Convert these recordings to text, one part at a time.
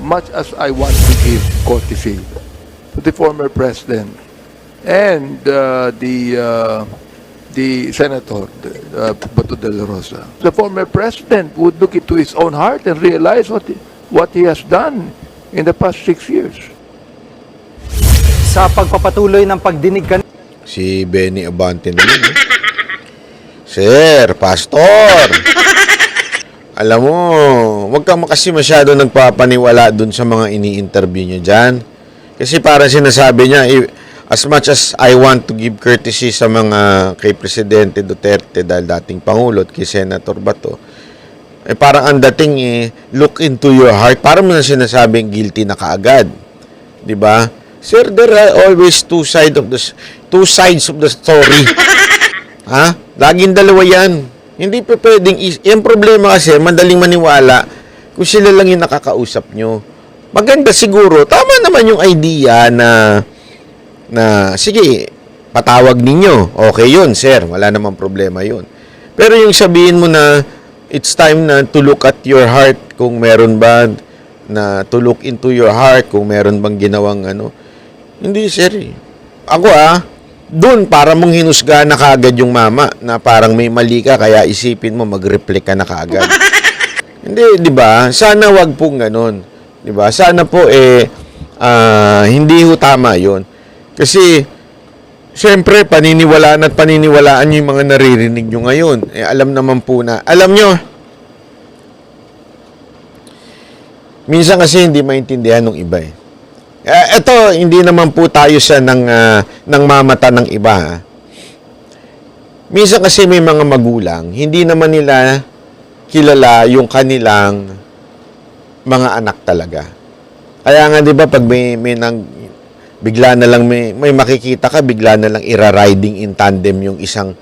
much as I want to give courtesy to the former president and the senator, Bato de la Rosa, the former president would look into his own heart and realize what he has done in the past 6 years. Sa pagpapatuloy ng pagdinig Si Benny Abante naman. Sir, Pastor, alam mo, wag kang kasi masyado nagpapaniwala dun sa mga ini-interview niya dyan. Kasi parang sinasabi niya, as much as I want to give courtesy sa mga kay Presidente Duterte dahil dating Pangulo at kay Senator Bato, parang ang dating look into your heart, parang mo na sinasabing guilty na kaagad. Diba? Sir, there are always two sides of the story. Ha? Laging dalawa yan. Hindi pa pwedeng yung problema kasi, madaling maniwala kung sila lang yung nakakausap nyo. Maganda siguro, tama naman yung idea na sige, patawag ninyo. Okay yun, sir. Wala namang problema yun. Pero yung sabihin mo na it's time na to look at your heart kung meron ba, na to look into your heart kung meron bang ginawang Hindi, sir. Ako doon para mong hinusga na kaagad yung mama na parang may mali ka kaya isipin mo mag-reflect ka na kaagad. Hindi, 'di ba? Sana wag pong ganoon. 'Di ba? Sana po hindi ho tama 'yon. Kasi siyempre paniniwalaan at paniniwalaan yung mga naririnig nyo ngayon. Alam naman po na. Alam nyo, minsan kasi hindi maintindihan ng iba Ito, hindi naman po tayo sa ng mamata ng iba. Minsan kasi may mga magulang, hindi naman nila kilala yung kanilang mga anak talaga. Kaya nga 'di ba pag bigla na lang may makikita ka, bigla na lang ira-riding in tandem yung isang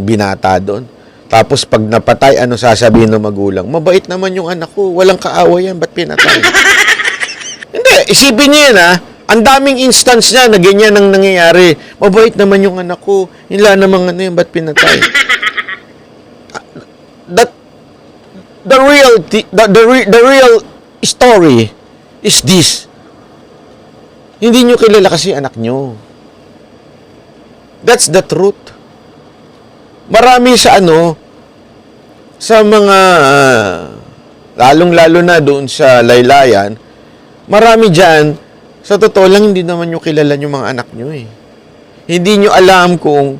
binata doon. Tapos pag napatay, ano sasabihin ng magulang? Mabait naman yung anak ko, walang kaaway yan, ba't pinatay? Hindi, isipin niyo yan Ang daming instance niya na ganyan ang nangyayari. Mabait naman yung anak ko, hila namang yan, ba't pinatay? The real story is this. Hindi nyo kilala kasi anak nyo. That's the truth. Marami sa sa mga, lalong-lalo na doon sa laylayan, marami dyan, sa totoo lang, hindi naman nyo kilala yung mga anak nyo Hindi nyo alam kung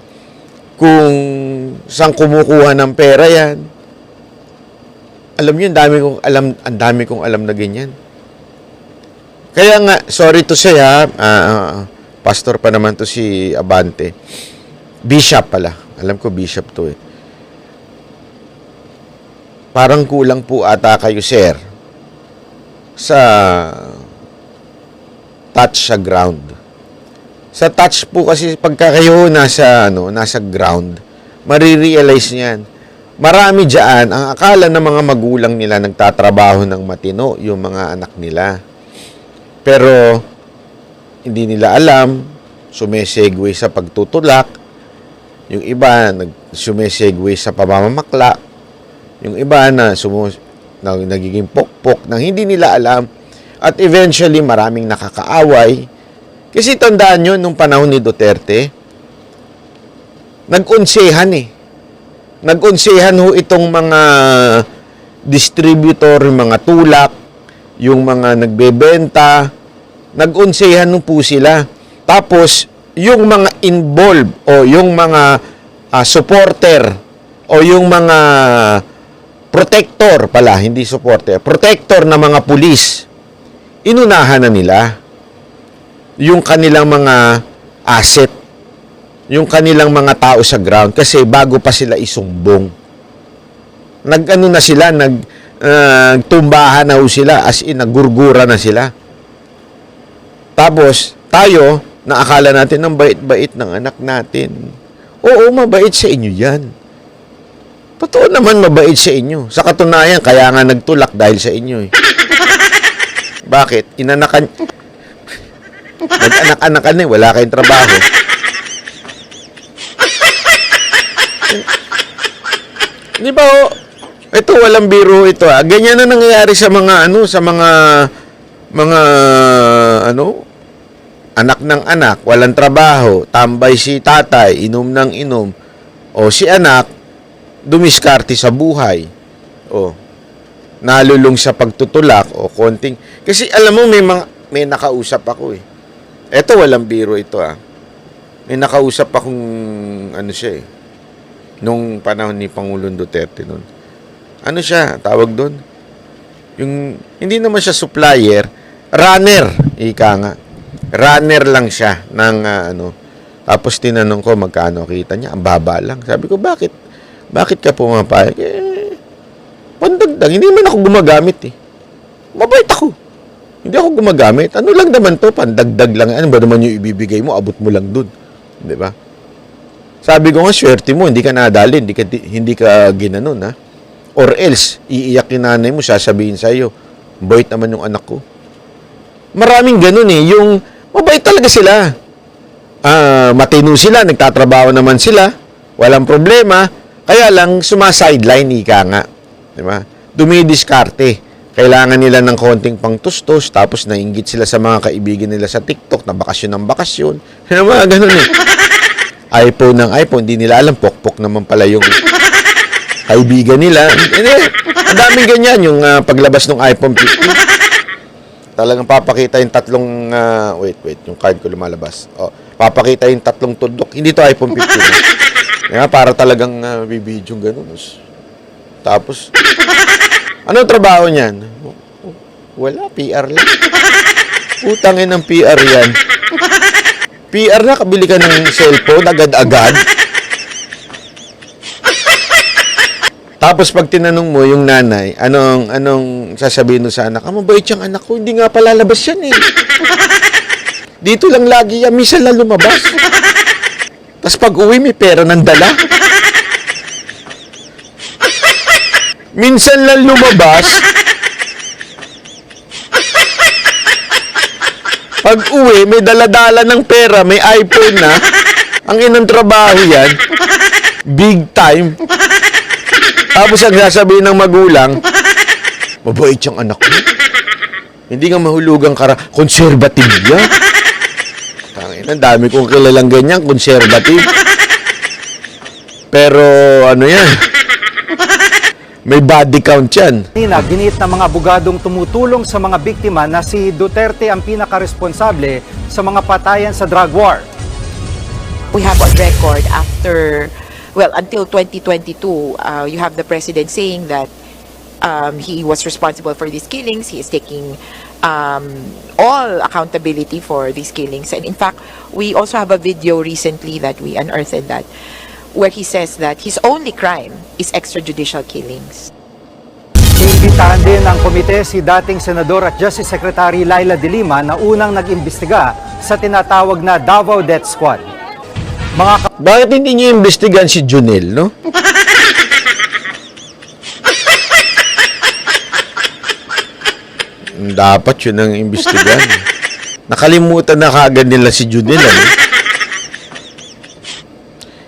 saan kumukuha ng pera yan. Alam nyo, ang dami kong alam na ganyan. Kaya nga, sorry to say pastor pa naman to si Abante. Bishop pala. Alam ko bishop to Parang kulang po ata kayo, sir, sa touch sa ground. Sa touch po kasi pagka kayo nasa ground, marirealize niyan. Marami diyan ang akala ng mga magulang nila nagtatrabaho ng matino yung mga anak nila. Pero hindi nila alam, sumesegue sa pagtutulak. Yung iba sumesegue sa pamamamakla. Yung iba na nagiging pokpok nang hindi nila alam. At eventually, maraming nakakaaway. Kasi tandaan nyo, nung panahon ni Duterte, nag-unsehan Nag-unsehan ho itong mga distributor, mga tulak, yung mga nagbebenta. Nag-unsehan po sila. Tapos, yung mga involved o yung mga supporter o yung mga protector pala, hindi supporter, protector na mga pulis, inunahan na nila yung kanilang mga asset, yung kanilang mga tao sa ground kasi bago pa sila isumbong. Na sila, nagtumbahan na sila, as in, nagurgura na sila. Tapos, tayo, naakala natin ng bait-bait ng anak natin. Oo, mabait sa inyo yan. Totoo naman mabait sa inyo. Sa katunayan, kaya nga nagtulak dahil sa inyo Bakit? Inanakan. Nag-anak-anakan wala kayong trabaho. Di ba ito walang biro ito Ganyan na nangyayari sa mga mga ano, anak ng anak, walang trabaho, tambay si tatay, inom ng inom, o si anak, dumiskarte sa buhay, o nalulung sa pagtutulak, o konting, kasi alam mo, may nakausap ako eh. Eto, walang biro ito ah. May nakausap akong, ano siya eh, nung panahon ni Pangulong Duterte nun. Ano siya, tawag doon? Yung, hindi naman siya supplier, runner, ika nga. Runner lang siya ng ano. Tapos tinanong ko magkano kita niya. Ang baba lang. Sabi ko, bakit? Bakit ka pumapayag? Pandagdag. Hindi man ako gumagamit eh. Mabait ako. Hindi ako gumagamit. Ano lang naman to? Pandagdag lang. Ano ba naman yung ibibigay mo? Abot mo lang dun. Di ba? Sabi ko nga, swerte mo. Hindi ka nadali. Hindi ka ginanon ha. Or else, iiyak yung nanay mo, sasabihin sa'yo, bait naman yung anak ko. Maraming ganun eh. Yung mabait talaga sila. Matino sila, nagtatrabaho naman sila, walang problema, kaya lang sumasideline, ika nga. Diba? Dumidiskarte. Kailangan nila ng konting pangtustos, tapos nainggit sila sa mga kaibigan nila sa TikTok na bakasyon ng bakasyon. Mga ganun eh. iPhone ng iPhone, hindi nila alam, pokpok naman pala yung kaibigan nila. Ang daming ganyan yung paglabas ng iPhone 15. Talagang papakita yung tatlong wait, yung card ko lumalabas. Papakita yung tatlong tudok. Hindi to iPhone 15. Para talagang bibidyo ganun. Tapos anong trabaho niyan? Wala, PR lang. Utangin ng PR yan. PR na, kabili ka ng cellphone agad-agad. Tapos pag tinanong mo yung nanay, anong sasabihin mo sa anak? Mabait yung anak ko, hindi nga palalabas yan eh. Dito lang lagi yan, minsan lang lumabas. Tapos pag uwi, may pera ng dala. Minsan lang lumabas. Pag uwi, may dala-dala ng pera, may iPhone na. Ang inang trabaho yan, big time. Tapos ang sasabihin ng magulang, mabait yung anak ko. Hindi nga mahulugang konservative yan. Tangina, dami kong kilalang ganyan, konservative. Pero ano yan, may body count yan. Giniit ng mga abogadong tumutulong sa mga biktima na si Duterte ang pinaka-responsable sa mga patayan sa drug war. We have on record until 2022, you have the president saying that he was responsible for these killings. He is taking all accountability for these killings. And in fact, we also have a video recently that we unearthed that, where he says that his only crime is extrajudicial killings. Iimbitahan din ng komite si dating Senador at Justice Secretary Laila De Lima na unang nag-imbestiga sa tinatawag na Davao Death Squad. Bakit hindi niyo imbestigan si Junel, no? Dapat yun ang imbestigan. Nakalimutan na kaagad nila si Junel, ano?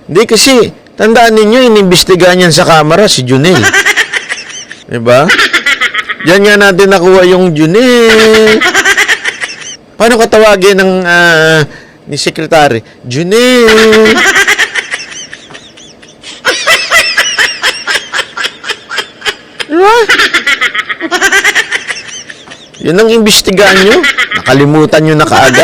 Hindi kasi, tandaan ninyo, inimbestigahan yan sa kamera si Junel. Diba? Diyan nga natin nakuha yung Junel. Paano katawagin ng ni Secretary? Junel! Diba? Yun ang imbestigahan nyo. Nakalimutan nyo na kaagad.